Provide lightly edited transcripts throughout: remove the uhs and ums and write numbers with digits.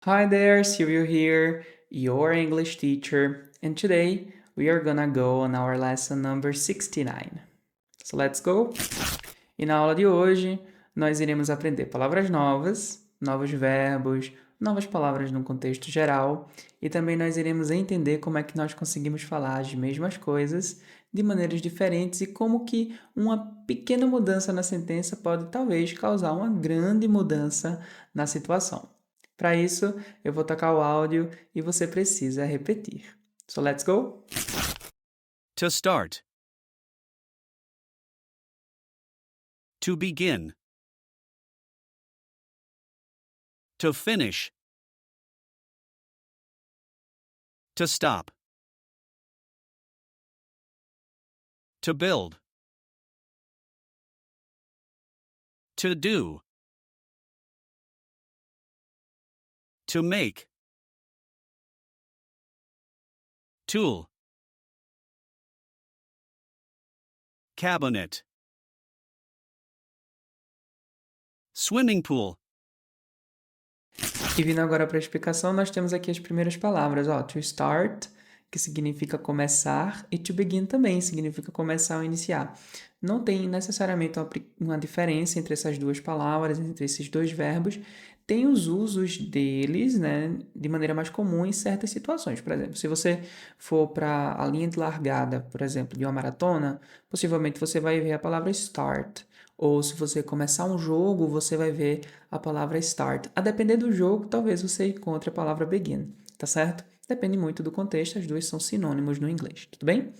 Hi there, Silvio here, your English teacher, and today we are gonna go on our lesson number 69. So let's go! E na aula de hoje, nós iremos aprender palavras novas, novos verbos, novas palavras no contexto geral, e também nós iremos entender como é que nós conseguimos falar as mesmas coisas de maneiras diferentes e como que uma pequena mudança na sentença pode talvez causar uma grande mudança na situação. Para isso, eu vou tocar o áudio e você precisa repetir. So let's go! To start. To begin. To finish. To stop. To build. To do. To make. Tool. Cabinet. Swimming pool. E vindo agora para a explicação, nós temos aqui as primeiras palavras, ó, to start, que significa começar, e to begin também significa começar ou iniciar. Não tem necessariamente uma diferença entre essas duas palavras, entre esses dois verbos. Tem os usos deles, né, de maneira mais comum em certas situações. Por exemplo, se você for para a linha de largada, por exemplo, de uma maratona, possivelmente você vai ver a palavra start. Ou se você começar um jogo, você vai ver a palavra start. A depender do jogo, talvez você encontre a palavra begin, tá certo? Depende muito do contexto, as duas são sinônimos no inglês, tudo bem?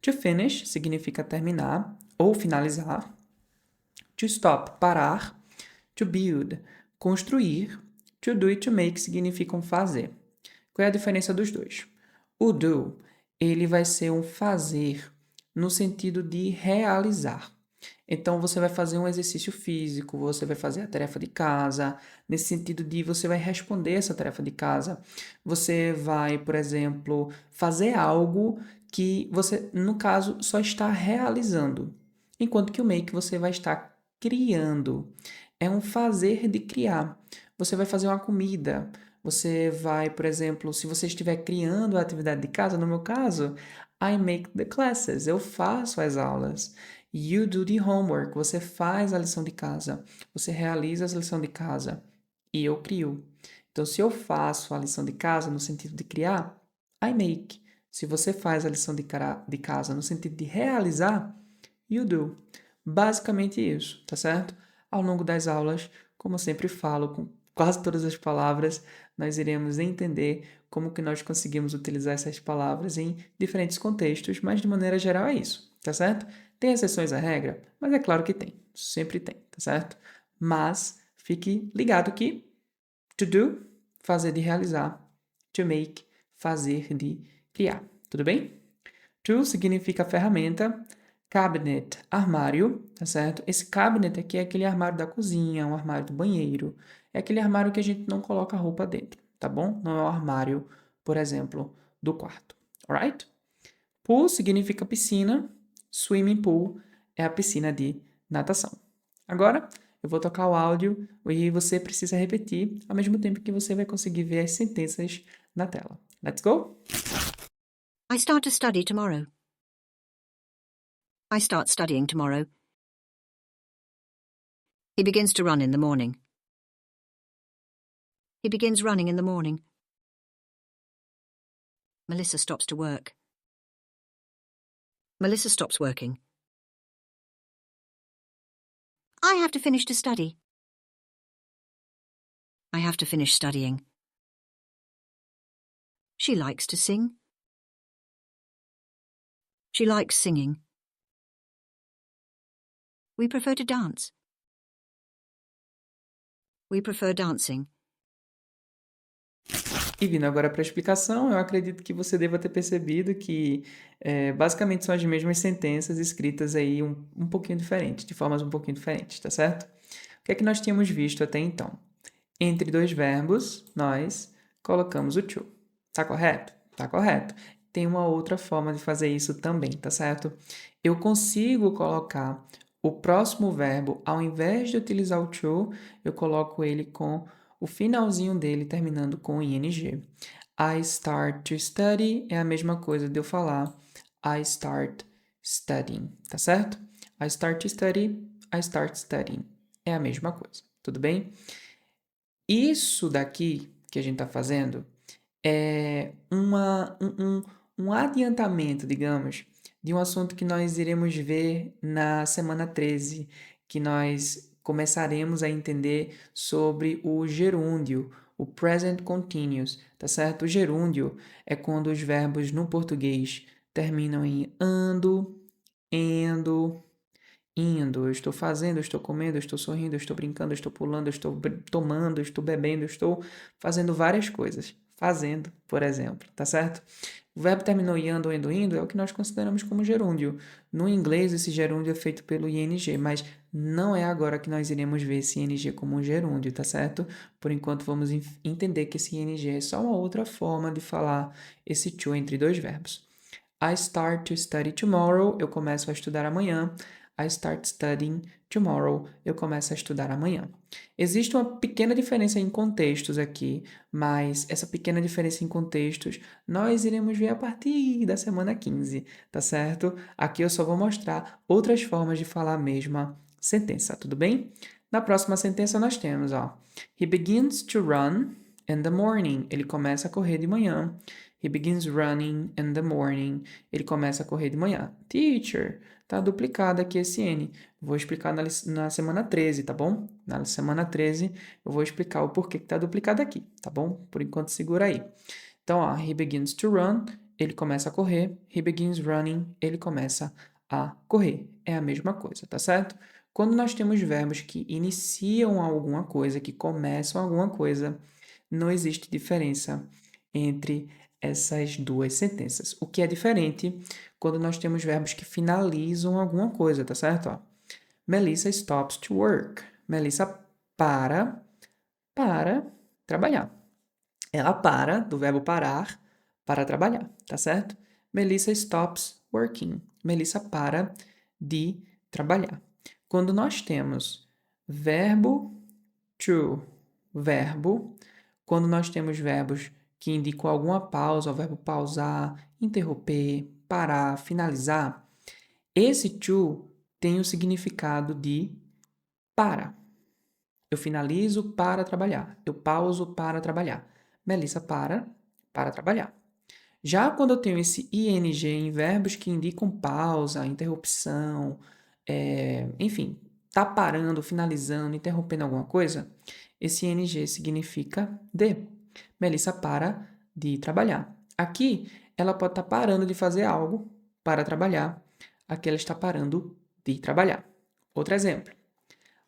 To finish significa terminar ou finalizar. To stop, parar. To build, construir. To do e to make significam fazer. Qual é a diferença dos dois? O do, ele vai ser um fazer no sentido de realizar. Então, você vai fazer um exercício físico, você vai fazer a tarefa de casa, nesse sentido de você vai responder essa tarefa de casa. Você vai, por exemplo, fazer algo que você, no caso, só está realizando. Enquanto que o make você vai estar criando. É um fazer de criar. Você vai fazer uma comida. Você vai, por exemplo, se você estiver criando a atividade de casa, no meu caso, I make the classes, eu faço as aulas. You do the homework, você faz a lição de casa, você realiza a lição de casa e eu crio. Então, se eu faço a lição de casa no sentido de criar, I make. Se você faz a lição de casa no sentido de realizar, you do. Basicamente isso, tá certo? Ao longo das aulas, como eu sempre falo, com quase todas as palavras, nós iremos entender como que nós conseguimos utilizar essas palavras em diferentes contextos, mas de maneira geral é isso, tá certo? Tem exceções à regra, mas é claro que tem, sempre tem, tá certo? Mas fique ligado que to do, fazer de realizar, to make, fazer de criar, tudo bem? To significa ferramenta, cabinet, armário, tá certo? Esse cabinet aqui é aquele armário da cozinha, um armário do banheiro. É aquele armário que a gente não coloca roupa dentro, tá bom? Não é o armário, por exemplo, do quarto, alright? Pool significa piscina, swimming pool é a piscina de natação. Agora, eu vou tocar o áudio e você precisa repetir ao mesmo tempo que você vai conseguir ver as sentenças na tela. Let's go? I start to study tomorrow. I start studying tomorrow. He begins to run in the morning. He begins running in the morning. Melissa stops to work. Melissa stops working. I have to finish to study. I have to finish studying. She likes to sing. She likes singing. We prefer to dance. We prefer dancing. E vindo agora para a explicação, eu acredito que você deva ter percebido que basicamente são as mesmas sentenças escritas aí um pouquinho diferente, de formas um pouquinho diferentes, tá certo? O que é que nós tínhamos visto até então? Entre dois verbos, nós colocamos o to. Tá correto? Tá correto. Tem uma outra forma de fazer isso também, tá certo? Eu consigo colocar o próximo verbo, ao invés de utilizar o to, eu coloco ele com o finalzinho dele terminando com ing. I start to study é a mesma coisa de eu falar I start studying, tá certo? I start to study, I start studying. É a mesma coisa, tudo bem? Isso daqui que a gente está fazendo é um adiantamento, digamos, de um assunto que nós iremos ver na semana 13, que nós começaremos a entender sobre o gerúndio, o present continuous, tá certo? O gerúndio é quando os verbos no português terminam em ando, endo, indo, eu estou fazendo, eu estou comendo, eu estou sorrindo, eu estou brincando, eu estou pulando, eu estou tomando, eu estou bebendo, eu estou fazendo várias coisas. Fazendo, por exemplo, tá certo? O verbo terminou em ando, endo, indo é o que nós consideramos como gerúndio. No inglês, esse gerúndio é feito pelo ing, mas não é agora que nós iremos ver esse ing como um gerúndio, tá certo? Por enquanto, vamos entender que esse ing é só uma outra forma de falar esse to entre dois verbos. I start to study tomorrow, eu começo a estudar amanhã. I start studying tomorrow, eu começo a estudar amanhã. Existe uma pequena diferença em contextos aqui, mas essa pequena diferença em contextos nós iremos ver a partir da semana 15, tá certo? Aqui eu só vou mostrar outras formas de falar a mesma sentença, tudo bem? Na próxima sentença nós temos, ó, He begins to run in the morning. Ele começa a correr de manhã. He begins running in the morning. Ele começa a correr de manhã. Teacher, tá duplicado aqui esse N. Vou explicar na semana 13, tá bom? Na semana 13 eu vou explicar o porquê que tá duplicado aqui, tá bom? Por enquanto segura aí. Então, ó, he begins to run, ele começa a correr. He begins running, ele começa a correr. É a mesma coisa, tá certo? Quando nós temos verbos que iniciam alguma coisa, que começam alguma coisa, não existe diferença entre essas duas sentenças. O que é diferente quando nós temos verbos que finalizam alguma coisa, tá certo? Ó, Melissa stops to work. Melissa para trabalhar. Ela para, do verbo parar, para trabalhar, tá certo? Melissa stops working. Melissa para de trabalhar. Quando nós temos verbo to, verbo, quando nós temos verbos que indicam alguma pausa, o verbo pausar, interromper, parar, finalizar, esse to tem o significado de para. Eu finalizo para trabalhar. Eu pauso para trabalhar. Melissa para trabalhar. Já quando eu tenho esse ing em verbos que indicam pausa, interrupção, enfim, tá parando, finalizando, interrompendo alguma coisa, esse ing significa de. Melissa para de trabalhar. Aqui, ela pode estar parando de fazer algo para trabalhar. Aqui ela está parando de trabalhar. Outro exemplo.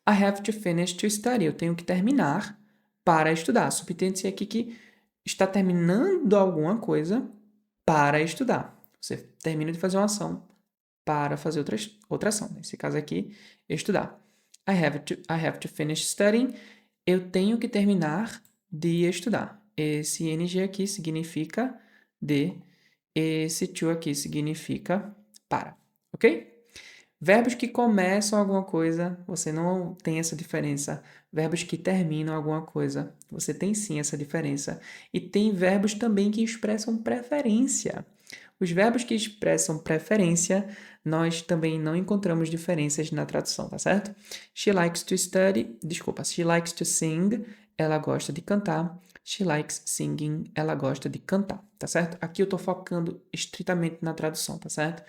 I have to finish to study. Eu tenho que terminar para estudar. Subtende-se aqui que está terminando alguma coisa para estudar. Você termina de fazer uma ação para fazer outra ação. Nesse caso aqui, estudar. I have to finish studying. Eu tenho que terminar de estudar. Esse ing aqui significa de. Esse to aqui significa para. Ok? Verbos que começam alguma coisa, você não tem essa diferença. Verbos que terminam alguma coisa, você tem sim essa diferença. E tem verbos também que expressam preferência. Os verbos que expressam preferência, nós também não encontramos diferenças na tradução, tá certo? She likes to sing, ela gosta de cantar. She likes singing, ela gosta de cantar, tá certo? Aqui eu tô focando estritamente na tradução, tá certo?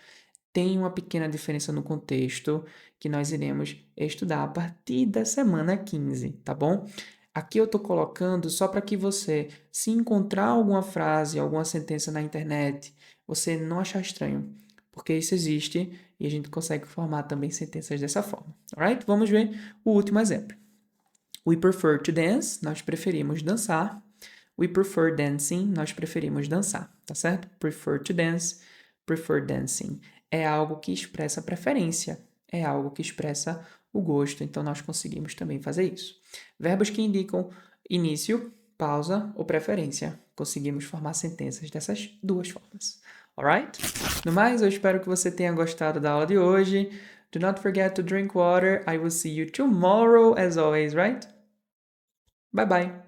Tem uma pequena diferença no contexto que nós iremos estudar a partir da semana 15, tá bom? Aqui eu estou colocando só para que você, se encontrar alguma frase, alguma sentença na internet, você não achar estranho, porque isso existe e a gente consegue formar também sentenças dessa forma, alright? Vamos ver o último exemplo. We prefer to dance, nós preferimos dançar. We prefer dancing, nós preferimos dançar, tá certo? Prefer to dance, prefer dancing. É algo que expressa preferência, é algo que expressa o gosto, então nós conseguimos também fazer isso. Verbos que indicam início, pausa ou preferência. Conseguimos formar sentenças dessas duas formas. Alright? No mais, eu espero que você tenha gostado da aula de hoje. Do not forget to drink water. I will see you tomorrow as always, right? Bye bye.